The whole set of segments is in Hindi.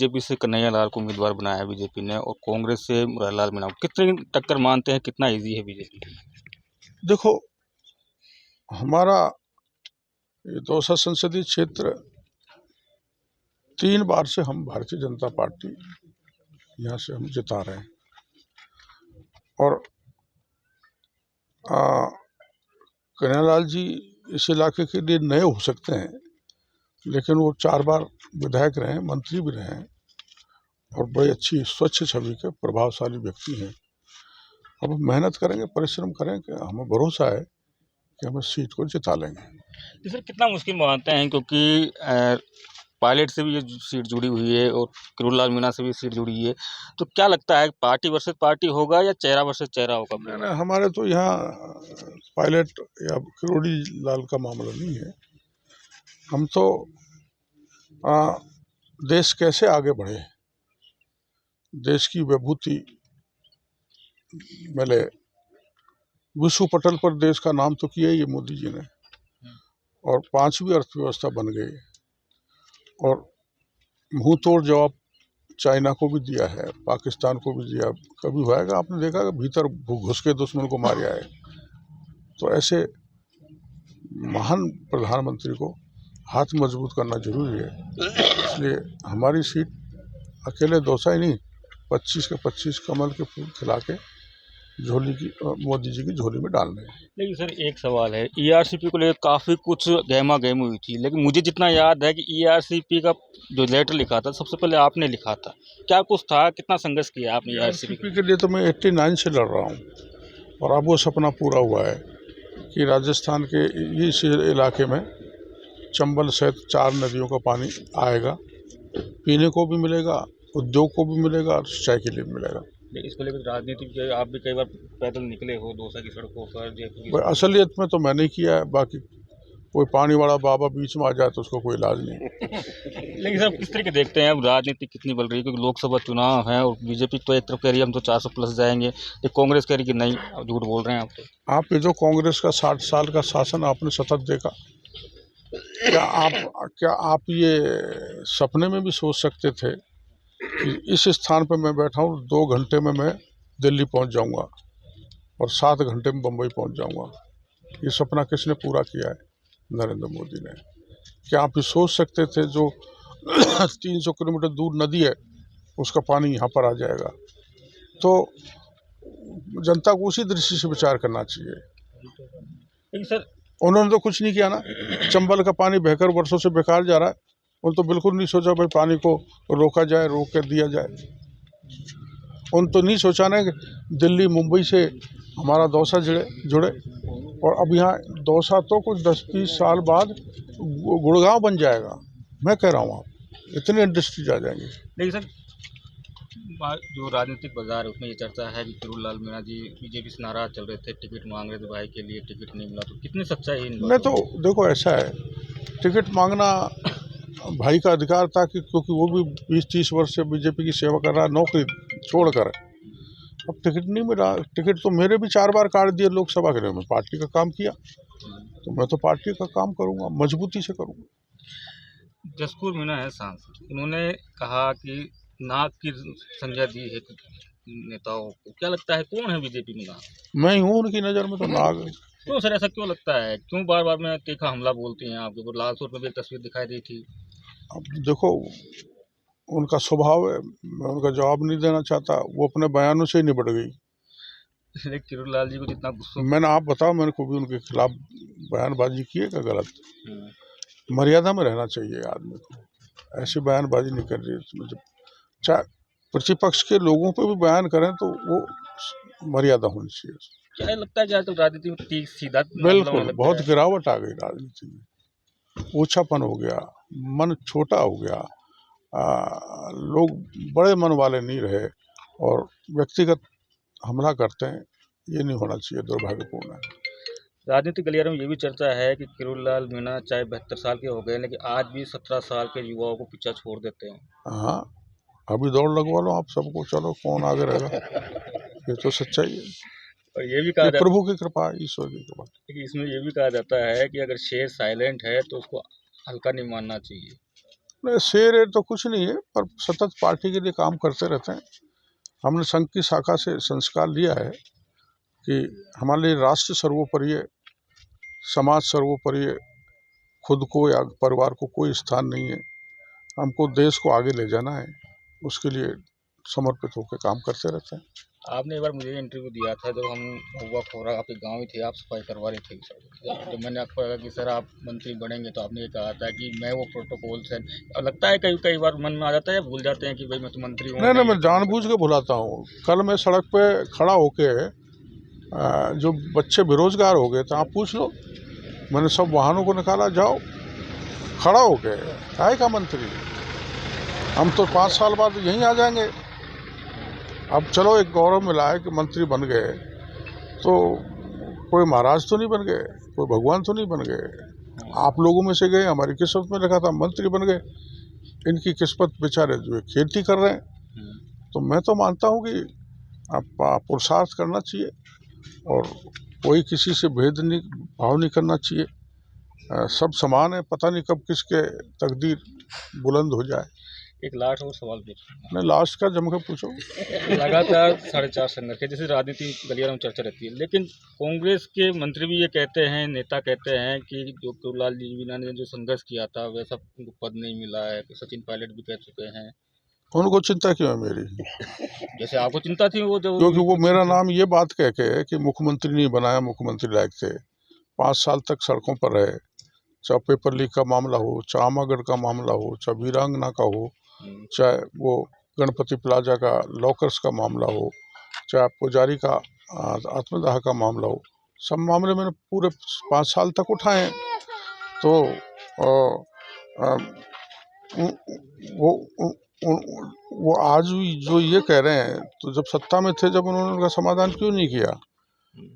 बीजेपी से कन्हैया लाल को उम्मीदवार बनाया है बीजेपी ने और कांग्रेस से मुरारलाल मीणा को। कितनी टक्कर मानते हैं, कितना ईजी है बीजेपी? देखो, हमारा ये दौसा संसदीय क्षेत्र 3 बार से हम भारतीय जनता पार्टी यहाँ से हम जिता रहे हैं और कन्हैयालाल जी इस इलाके के लिए नए हो सकते हैं, लेकिन वो 4 बार विधायक रहे हैं, मंत्री भी रहे हैं और बड़ी अच्छी स्वच्छ छवि के प्रभावशाली व्यक्ति हैं। अब मेहनत करेंगे, परिश्रम करेंगे, हमें भरोसा है कि हम इस सीट को जिता लेंगे। तो सर कितना मुश्किल मानते हैं, क्योंकि पायलट से भी ये सीट जुड़ी हुई है और किरोड़ीलाल मीणा से भी सीट जुड़ी है, तो क्या लगता है पार्टी वर्सेस पार्टी होगा या चेहरा वर्सेस चेहरा होगा? नहीं, हमारे तो यहाँ पायलट या किरोड़ी लाल का मामला नहीं है। हम तो देश कैसे आगे बढ़े, देश की विभूति मिले, विश्व पटल पर देश का नाम तो किया ही मोदी जी ने और 5वीं अर्थव्यवस्था बन गई और मुंह तोड़ जवाब चाइना को भी दिया है, पाकिस्तान को भी दिया। कभी होएगा आपने देखा कि भीतर घुस के दुश्मन को मार आए। तो ऐसे महान प्रधानमंत्री को हाथ मजबूत करना जरूरी है। इसलिए हमारी सीट अकेले दौसा ही नहीं, 25 के 25 कमल के फूल खिला के झोली की मोदी जी की झोली में डालने हैं। लेकिन सर एक सवाल है, ईआरसीपी को लेकर काफ़ी कुछ गहमा गहमी हुई थी, लेकिन मुझे जितना याद है कि ईआरसीपी का जो लेटर लिखा था सबसे पहले आपने लिखा था। क्या कुछ था, कितना संघर्ष किया आपने ईआरसीपी के लिए? तो मैं 89 से लड़ रहा हूँ और अब वो सपना पूरा हुआ है कि राजस्थान के इस इलाके में चंबल सहित 4 नदियों का पानी आएगा, पीने को भी मिलेगा, उद्योग को भी मिलेगा और सिंचाई के लिए भी मिलेगा। इसको लेकर राजनीति आप भी कई बार पैदल निकले हो दौसा की सड़कों पर, जयपुर? असलियत में तो मैंने किया है, बाकी कोई पानी वाला बाबा बीच में आ जाए तो उसको कोई इलाज नहीं। लेकिन सर किस तरीके देखते हैं अब राजनीति कितनी बल रही है, क्योंकि लोकसभा चुनाव है और बीजेपी तो एक तरफ कह रही है हम तो 400 प्लस जाएंगे, ये कांग्रेस कह रही है कि नहीं, झूठ बोल रहे हैं आप। तो आप ये जो कांग्रेस का 60 साल का शासन आपने सतत देखा, क्या आप ये सपने में भी सोच सकते थे कि इस स्थान पर मैं बैठा हूँ, 2 घंटे में मैं दिल्ली पहुँच जाऊँगा और 7 घंटे में बम्बई पहुँच जाऊँगा? ये सपना किसने पूरा किया है? नरेंद्र मोदी ने। क्या आप ये सोच सकते थे जो 300 किलोमीटर दूर नदी है उसका पानी यहाँ पर आ जाएगा? तो जनता को उसी दृष्टि से विचार करना चाहिए। लेकिन सर उन्होंने तो कुछ नहीं किया ना। चंबल का पानी बहकर वर्षों से बेकार जा रहा है, उन्होंने तो बिल्कुल नहीं सोचा भाई पानी को रोका जाए, रोक कर दिया जाए। उन्होंने तो नहीं सोचा ना कि दिल्ली मुंबई से हमारा दौसा जुड़े और अब यहाँ दौसा तो कुछ 10-20 साल बाद गुड़गांव बन जाएगा। मैं कह रहा हूँ आप इतनी इंडस्ट्रीज आ जाएंगी। लेकिन सर जो राजनीतिक बाजार है उसमें ये चर्चा है कि किरोड़ीलाल मीणा जी बीजेपी से नाराज चल रहे थे, टिकट मांग रहे थे भाई के लिए, टिकट नहीं मिला, तो कितनी सच्चाई है? नहीं तो देखो, ऐसा है, टिकट मांगना भाई का अधिकार था कि क्योंकि वो भी 20-30 वर्ष से बीजेपी की सेवा कर रहा है, नौकरी छोड़कर। अब टिकट नहीं मिला। टिकट तो मेरे भी 4 बार काट दिए लोकसभा के लिए। मैं पार्टी का काम किया तो मैं तो पार्टी का काम करूंगा, मजबूती से करूंगा। जसपुर मीणा है सांसद, उन्होंने कहा कि नाग की संज्ञा दी है नेताओं को। क्या लगता है कौन है बीजेपी में नाग? मैं हूँ उनकी नज़र में तो नाग। क्यों सर, ऐसा क्यों लगता है? क्यों बार बार में तीखा हमला बोलती हैं आपके ऊपर? लाल सूट में भी एक तस्वीर दिखाई दी थी। अब देखो, उनका स्वभाव है, मैं उनका जवाब नहीं देना चाहता। वो अपने बयानों से ही निपट गई। किरोड़ीलाल जी को जितना गुस्सा, मैंने, आप बताओ, मैंने कभी उनके खिलाफ बयानबाजी की है क्या गलत? मर्यादा में रहना चाहिए आदमी को। ऐसी बयानबाजी नहीं कर रही है। चाहे प्रतिपक्ष के लोगों पे भी बयान करें तो वो मर्यादा होनी चाहिए। क्या लगता है कि आजकल राजनीति में तीख सीधा बिल्कुल बहुत गिरावट आ गई राजनीति में। ओछापन हो गया, मन छोटा हो गया, लोग बड़े मन वाले नहीं रहे और व्यक्तिगत हमला करते हैं। ये नहीं होना चाहिए, दुर्भाग्यपूर्ण है। राजनीतिक गलियारों में ये भी चर्चा है कि किरोड़ीलाल मीणा चाहे 72 साल के हो गए, लेकिन आज भी 17 साल के युवाओं को पीछा छोड़ देते हैं। हाँ, अभी दौड़ लगवा लो आप सबको, चलो कौन आगे रहेगा। ये तो सच्चाई है और ये भी कहा जाता है, प्रभु की कृपा, ईश्वर की कृपा। इसमें ये भी कहा जाता है कि अगर शेर साइलेंट है तो उसको हल्का नहीं मानना चाहिए। नहीं, शेर है तो कुछ नहीं है, पर सतत पार्टी के लिए काम करते रहते हैं। हमने संघ की शाखा से संस्कार लिया है कि हमारे लिए राष्ट्र सर्वोपरि है, समाज सर्वोपरि है, खुद को या परिवार को कोई स्थान नहीं है। हमको देश को आगे ले जाना है, उसके लिए समर्पित होकर काम करते रहते हैं। आपने एक बार मुझे इंटरव्यू दिया था जब हम हुआ खोरा आपके गांव में थे, आप सफाई करवा रहे थे जब मैंने आपको कहा कि सर आप मंत्री बनेंगे तो आपने ये कहा था कि मैं वो प्रोटोकॉल से लगता है कई कई बार मन में आ जाता है, भूल जाते हैं कि भाई मैं तो मंत्री हूँ। नहीं, मैं जानबूझ के भुलाता हूँ। कल मैं सड़क पे खड़ा होके जो बच्चे बेरोजगार हो गए थे, आप पूछ लो, मैंने सब वाहनों को निकाला, जाओ खड़ा हो गए, काहे का मंत्री, हम तो 5 साल बाद यहीं आ जाएंगे। अब चलो एक गौरव मिला है कि मंत्री बन गए, तो कोई महाराज तो नहीं बन गए, कोई भगवान तो नहीं बन गए। आप लोगों में से गए, हमारी किस्मत में लिखा था मंत्री बन गए। इनकी किस्मत बेचारे जो है खेती कर रहे हैं। तो मैं तो मानता हूँ कि पुरुषार्थ करना चाहिए और कोई किसी से भेद नहीं भाव नहीं करना चाहिए। सब समान है, पता नहीं कब किसके तकदीर बुलंद हो जाए। एक लास्ट और सवाल पूछूंगा, नहीं लास्ट का जम के पूछो। लगातार 4.5 संघर्ष है, जैसे राजनीति गलियारों में चर्चा रहती है, लेकिन कांग्रेस के मंत्री भी ये कहते हैं, नेता कहते हैं कि जो केवलाल मीणा ने जो संघर्ष किया था वैसा उनको पद नहीं मिला है। तो सचिन पायलट भी कह चुके हैं। उनको चिंता क्यों है मेरी? जैसे आपको चिंता थी वो जब, क्योंकि वो मेरा नाम ये बात कह के कि मुख्यमंत्री नहीं बनाया, मुख्यमंत्री लायक थे, 5 साल तक सड़कों पर रहे, चाहे पेपर लीक का मामला हो, चाहे आमागढ़ का मामला हो, चाहे वीरांगना का हो, चाहे वो गणपति प्लाजा का लॉकर्स का मामला हो, चाहे पुजारी का आत्मदाह का मामला हो, सब मामले मैंने पूरे 5 साल तक उठाए हैं। तो वो आज भी जो ये कह रहे हैं, तो जब सत्ता में थे जब उन्होंने उनका समाधान क्यों नहीं किया?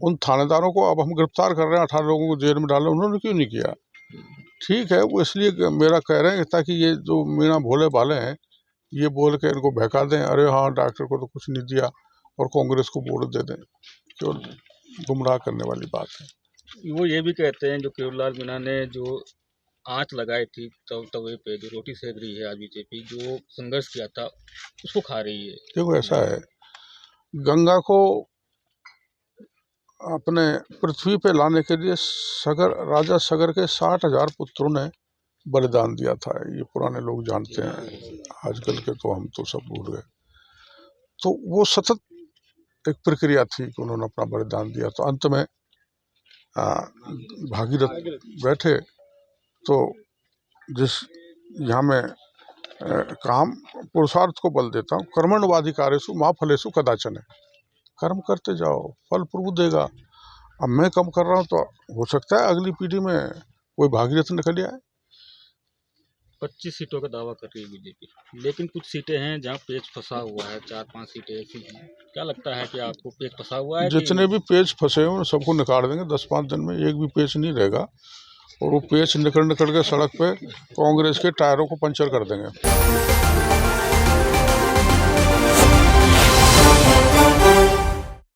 उन थानेदारों को अब हम गिरफ्तार कर रहे हैं, 18 लोगों को जेल में डाले, उन्होंने क्यों नहीं किया? ठीक है, वो इसलिए मेरा कह रहे हैं ताकि ये जो मीणा भोले भाले हैं ये बोल के इनको बहका दें, अरे हाँ डॉक्टर को तो कुछ नहीं दिया, और कांग्रेस को वोट दे दें। केवल गुमराह करने वाली बात है। वो ये भी कहते हैं जो केवलाल मीणा ने जो आंच लगाई थी तवे पे, जो रोटी सेक रही है आज बीजेपी, जो संघर्ष किया था उसको खा रही है। देखो ऐसा है, गंगा को अपने पृथ्वी पे लाने के लिए राजा सगर के 60,000 पुत्रों ने बलिदान दिया था। ये पुराने लोग जानते हैं, आजकल के तो हम तो सब भूल गए। तो वो सतत एक प्रक्रिया थी कि उन्होंने अपना बलिदान दिया। तो अंत में भागीरथ बैठे, तो जिस यहाँ में काम पुरुषार्थ को बल देता हूँ, कर्मण्यवाधिकारेषु मा फलेषु कदाचन, कर्म करते जाओ, फल प्रभु देगा। अब मैं कम कर रहा हूँ तो हो सकता है अगली पीढ़ी में कोई भागीरथ निकल आए। 25 सीटों का दावा कर रही है बीजेपी, लेकिन कुछ सीटें हैं जहां पेच फंसा हुआ है। 4-5 सीटें ऐसी हैं, क्या लगता है कि आपको पेच फंसा हुआ है? जितने भी पेच फंसे हुए सबको निकाल देंगे 10-5 दिन में, एक भी पेच नहीं रहेगा। और वो पेच निकल के सड़क पे कांग्रेस के टायरों को पंचर कर देंगे।